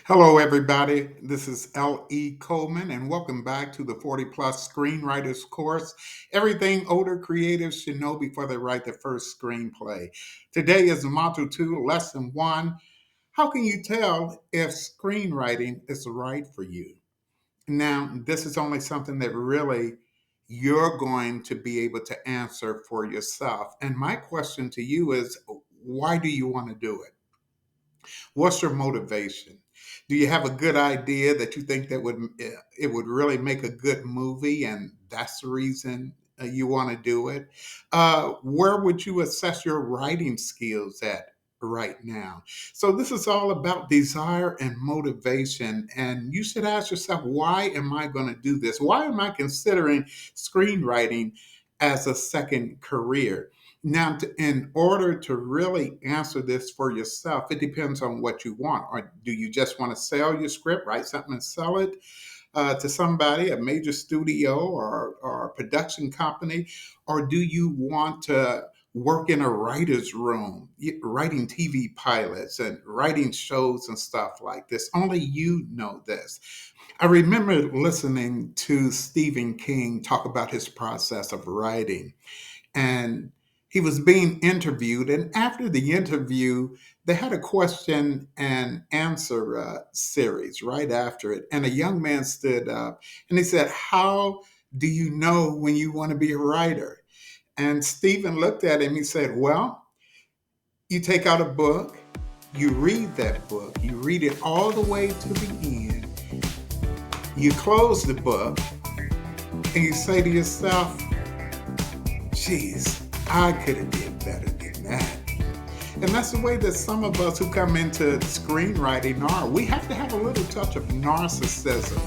Hello, everybody. This is L.E. Coleman, and welcome back to the 40 Plus Screenwriters course. Everything older creatives should know before they write their first screenplay. Today is Module 2, Lesson 1. How can you tell if screenwriting is right for you? Now, this is only something that really you're going to be able to answer for yourself. And my question to you is why do you want to do it? What's your motivation? Do you have a good idea that you think that it would really make a good movie, and that's the reason you want to do it? Where would you assess your writing skills at right now? So this is all about desire and motivation, and you should ask yourself, why am I going to do this? Why am I considering screenwriting as a second career? Now, in order to really answer this for yourself, it depends on what you want. Or do you just want to sell your script, write something and sell it to somebody, a major studio or a production company? Or do you want to work in a writer's room, writing TV pilots and writing shows and stuff like this? Only you know this. I remember listening to Stephen King talk about his process of writing, and he was being interviewed. And after the interview, they had a question and answer series right after it. And a young man stood up and he said, "How do you know when you want to be a writer?" And Stephen looked at him. He said, "Well, you take out a book, you read that book, you read it all the way to the end, you close the book, and you say to yourself, geez, I could have did better than that." And that's the way that some of us who come into screenwriting are. We have to have a little touch of narcissism,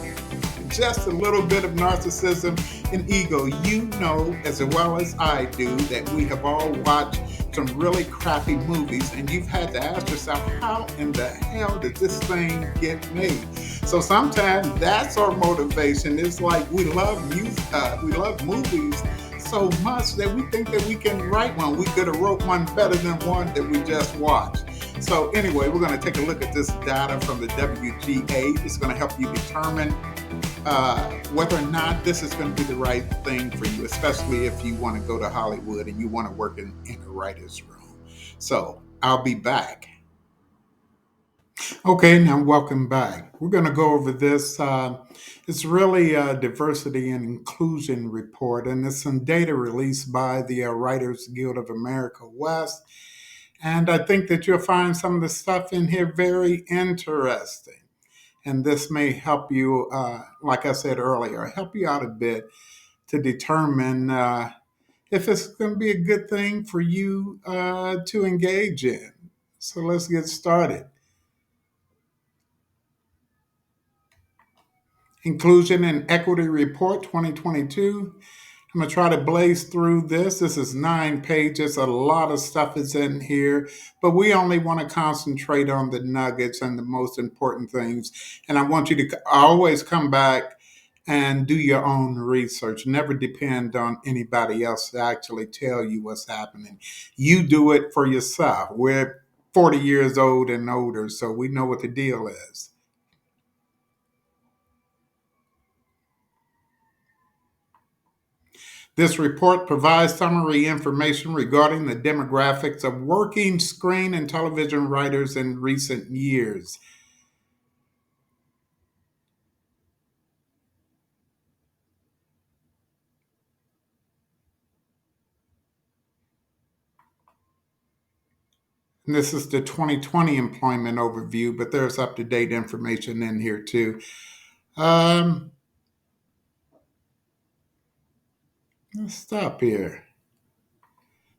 just a little bit of narcissism and ego. You know as well as I do that we have all watched some really crappy movies, and you've had to ask yourself, how in the hell did this thing get made? So sometimes that's our motivation. It's like we love music, we love movies so much that we think that we can write one. We could have wrote one better than one that we just watched. So anyway, we're going to take a look at this data from the WGA. It's going to help you determine whether or not this is going to be the right thing for you, especially if you want to go to Hollywood and you want to work in a writer's room. So I'll be back. Okay, now welcome back. We're going to go over this. It's really a diversity and inclusion report, and it's some data released by the Writers Guild of America West. And I think that you'll find some of the stuff in here very interesting. And this may help you, like I said earlier, help you out a bit to determine if it's going to be a good thing for you to engage in. So let's get started. Inclusion and Equity Report 2022. I'm going to try to blaze through this. This is 9 pages. A lot of stuff is in here, but we only want to concentrate on the nuggets and the most important things. And I want you to always come back and do your own research. Never depend on anybody else to actually tell you what's happening. You do it for yourself. We're 40 years old and older, so we know what the deal is. This report provides summary information regarding the demographics of working screen and television writers in recent years. And this is the 2020 employment overview, but there's up to date information in here too. Um, let's stop here.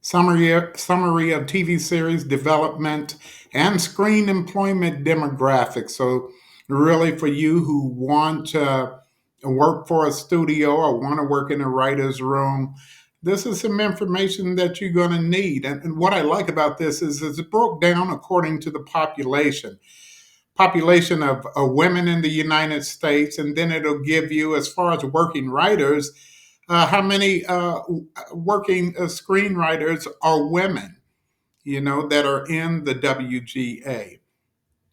Summary of TV series development and screen employment demographics. So, really, for you who want to work for a studio or want to work in a writer's room, this is some information that you're going to need. And what I like about this is it's broke down according to the population of women in the United States, and then it'll give you, as far as working writers, how many working screenwriters are women, that are in the WGA.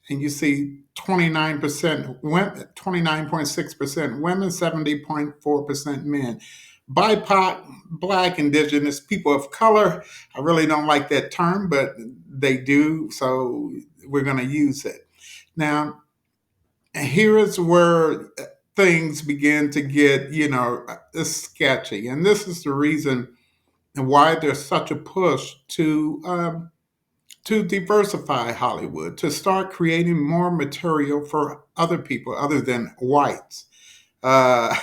and you see 29% women, 29.6% women, 70.4% men. BIPOC, Black, Indigenous, people of color. I really don't like that term, but they do, so we're going to use it. Now, here is where things begin to get, sketchy. And this is the reason why there's such a push to diversify Hollywood, to start creating more material for other people other than whites. Uh,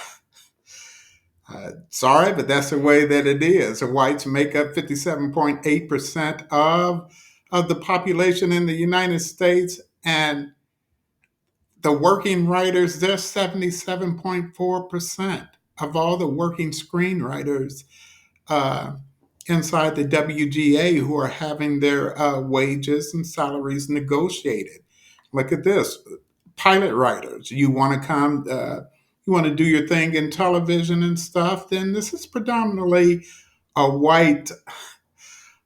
Sorry, but that's the way that it is. The whites make up 57.8% of the population in the United States, and the working writers, they're 77.4% of all the working screenwriters uh, inside the WGA who are having their wages and salaries negotiated. Look at this, pilot writers. You want to come, you want to do your thing in television and stuff. Then this is predominantly a white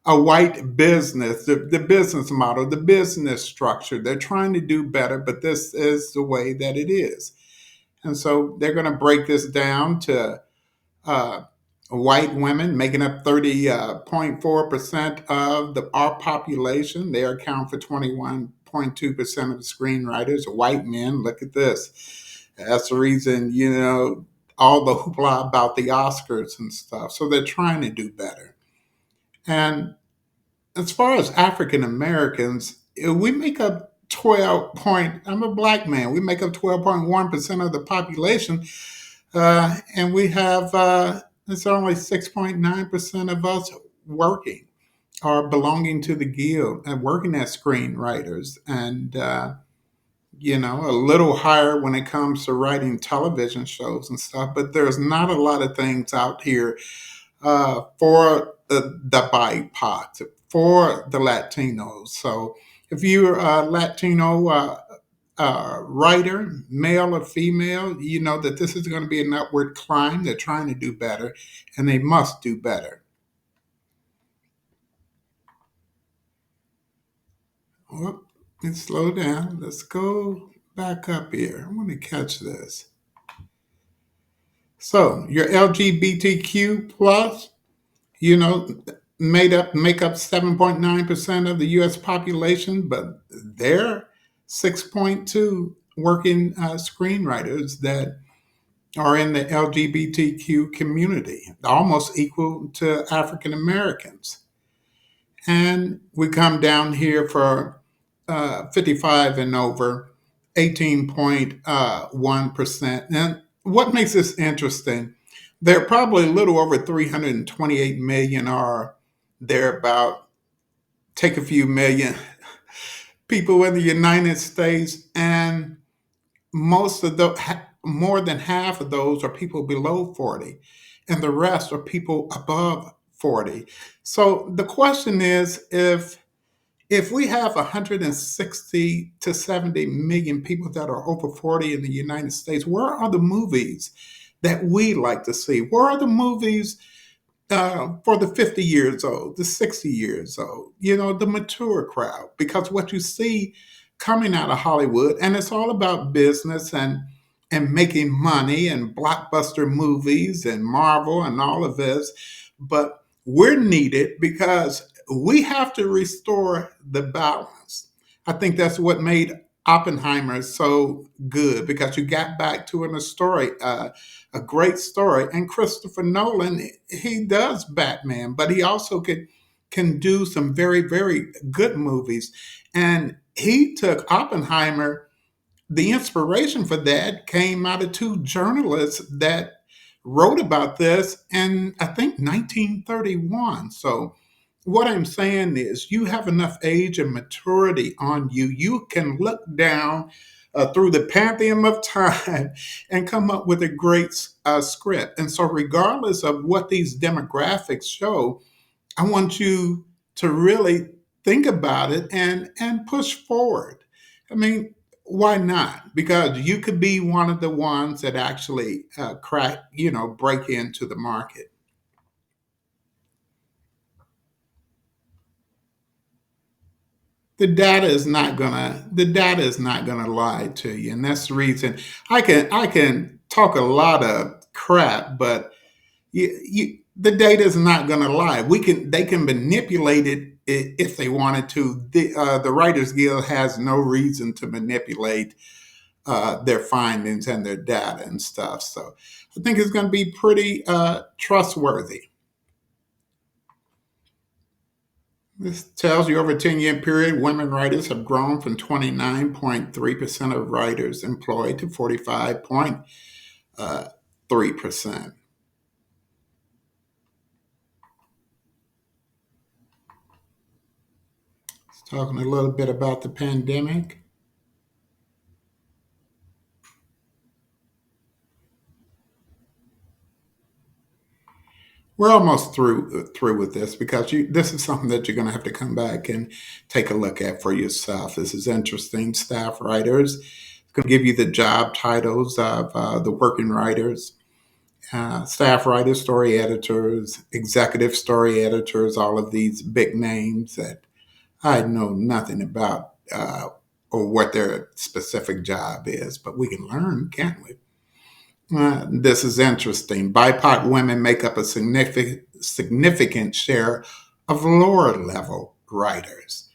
a white business, the business model, the business structure. They're trying to do better, but this is the way that it is. And so they're going to break this down to uh, white women making up 30.4% of our population. They account for 21.2% of the screenwriters. White men, look at this. That's the reason, all the hoopla about the Oscars and stuff. So they're trying to do better. And as far as African Americans, we make up 12 point, I'm a black man, we make up 12.1% of the population, and we have, it's only 6.9% of us working or belonging to the guild and working as screenwriters. And, a little higher when it comes to writing television shows and stuff, but there's not a lot of things out here for the BIPOC, for the Latinos. So if you're a Latino writer, male or female, you know that this is going to be an upward climb. They're trying to do better, and they must do better. Well, let's slow down. Let's go back up here. I want to catch this. So your LGBTQ plus, you know, make up 7.9% of the U.S. population, but they're 6.2 working screenwriters that are in the LGBTQ community, almost equal to African Americans. And we come down here for 55 and over, 18.1%. And what makes this interesting? There are probably a little over 328 million or thereabout, take a few million people in the United States, and most of the more than half of those are people below 40, and the rest are people above 40. So the question is, if we have 160 to 70 million people that are over 40 in the United States, where are the movies that we like to see? Where are the movies for the 50 years old, the 60 years old, the mature crowd? Because what you see coming out of Hollywood, and it's all about business and making money and blockbuster movies and Marvel and all of this, but we're needed because we have to restore the balance. I think that's what made Oppenheimer so good, because you got back to a story, a great story. And Christopher Nolan, he does Batman, but he also can do some very, very good movies. And he took Oppenheimer. The inspiration for that came out of two journalists that wrote about this in, I think, 1931. So what I'm saying is, you have enough age and maturity on you. You can look down through the pantheon of time and come up with a great script. And so, regardless of what these demographics show, I want you to really think about it and push forward. I mean, why not? Because you could be one of the ones that actually break into the market. the data is not gonna lie to you, and that's the reason I can talk a lot of crap, but the data is not gonna lie. They can manipulate it if they wanted to. The Writers Guild has no reason to manipulate their findings and their data and stuff. So I think it's going to be pretty trustworthy. This tells you over a 10-year period, women writers have grown from 29.3% of writers employed to 45.3%. It's talking a little bit about the pandemic. We're almost through with this because this is something that you're going to have to come back and take a look at for yourself. This is interesting. Staff writers. It's going to give you the job titles of the working writers, staff writers, story editors, executive story editors, all of these big names that I know nothing about or what their specific job is, but we can learn, can't we? This is interesting. BIPOC women make up a significant share of lower level writers.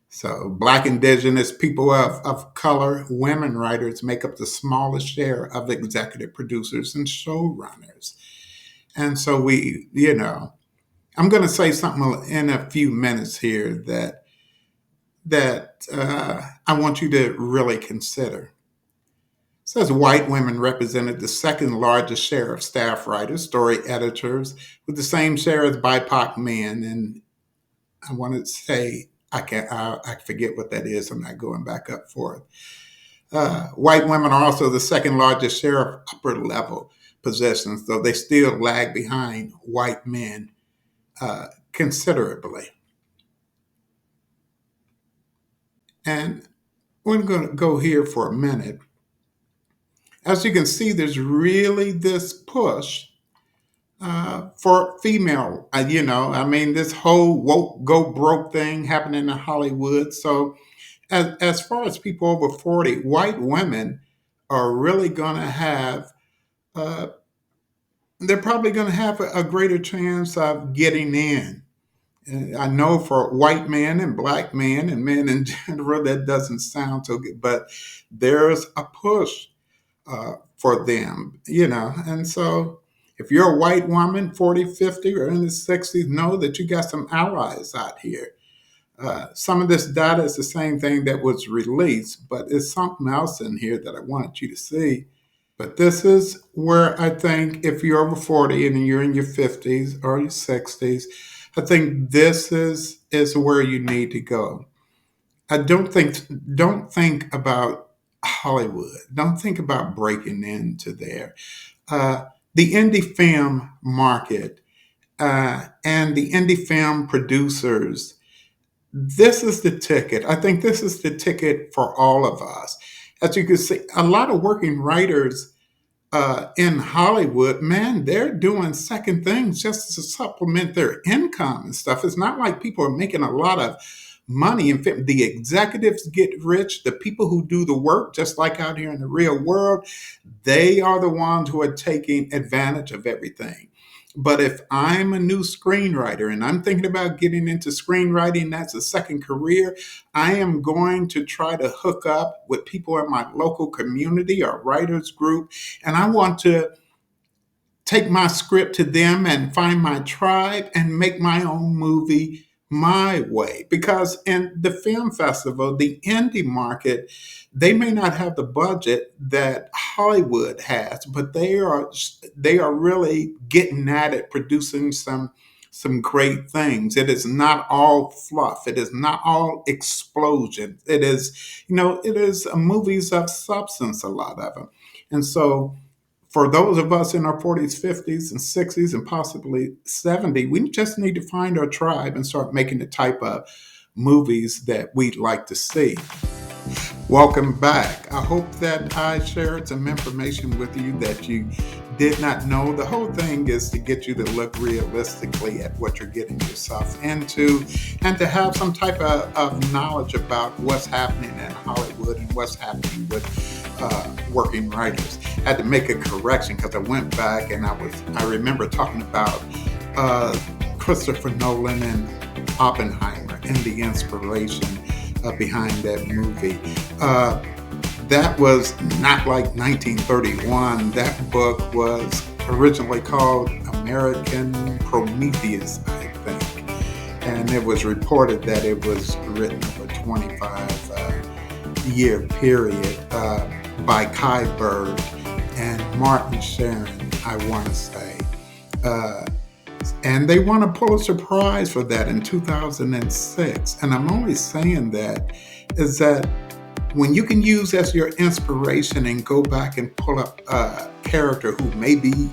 So, Black, Indigenous, people of color, women writers make up the smallest share of executive producers and showrunners. And so, I'm going to say something in a few minutes here that I want you to really consider. It says white women represented the second largest share of staff writers, story editors, with the same share as BIPOC men. And I want to say I forget what that is. I'm not going back up for it. White women are also the second largest share of upper level positions, though they still lag behind white men considerably. And we're going to go here for a minute. As you can see, there's really this push for female, this whole woke go broke thing happening in Hollywood. So, as far as people over 40, white women are really going to have, uh, they're probably going to have a greater chance of getting in. I know for white men and black men and men in general, that doesn't sound so good, but there's a push for them, And so if you're a white woman, 40, 50, or in the 60s, know that you got some allies out here. Some of this data is the same thing that was released, but it's something else in here that I wanted you to see. But this is where I think if you're over 40 and you're in your 50s or your 60s, I think this is where you need to go. I don't think about Hollywood. Don't think about breaking into there. Uh, the indie film market and the indie film producers. This is the ticket. I think this is the ticket for all of us. As you can see, a lot of working writers in Hollywood, man, they're doing second things just to supplement their income and stuff. It's not like people are making a lot of money. In fact, the executives get rich. The people who do the work, just like out here in the real world, they are the ones who are taking advantage of everything. But if I'm a new screenwriter and I'm thinking about getting into screenwriting, that's a second career, I am going to try to hook up with people in my local community or writers group. And I want to take my script to them and find my tribe and make my own movie my way. Because in the film festival, the indie market, they may not have the budget that Hollywood has, but they are really getting at it, producing some great things. It is not all fluff. It is not all explosion. It is movies of substance, a lot of them. And so for those of us in our 40s, 50s, and 60s, and possibly 70, we just need to find our tribe and start making the type of movies that we'd like to see. Welcome back. I hope that I shared some information with you that you did not know, the whole thing is to get you to look realistically at what you're getting yourself into and to have some type of knowledge about what's happening in Hollywood and what's happening with working writers. I had to make a correction because I went back and I remember talking about Christopher Nolan and Oppenheimer and the inspiration behind that movie. That was not like 1931. That book was originally called American Prometheus, I think. And it was reported that it was written over a 25-year period by Kai Bird and Martin Sharon, I want to say. And they won a Pulitzer Prize for that in 2006. And I'm only saying that is that when you can use as your inspiration and go back and pull up a character who may be,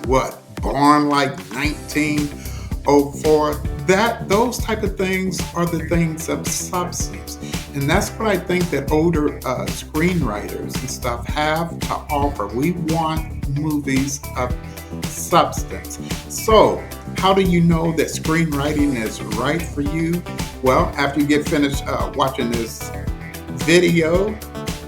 born like 1904, those type of things are the things of substance. And that's what I think that older screenwriters and stuff have to offer. We want movies of substance. So, how do you know that screenwriting is right for you? Well, after you get finished watching this video,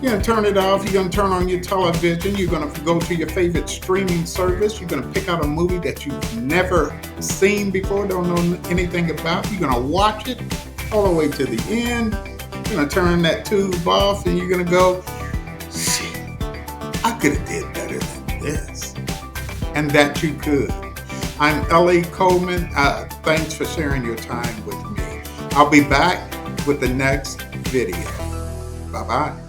you're going to turn it off. You're going to turn on your television. You're going to go to your favorite streaming service. You're going to pick out a movie that you've never seen before, don't know anything about. You're going to watch it all the way to the end. You're going to turn that tube off and you're going to go, shit, I could have did better than this. And that you could. I'm L.E. Coleman. Thanks for sharing your time with me. I'll be back with the next video. Bye-bye.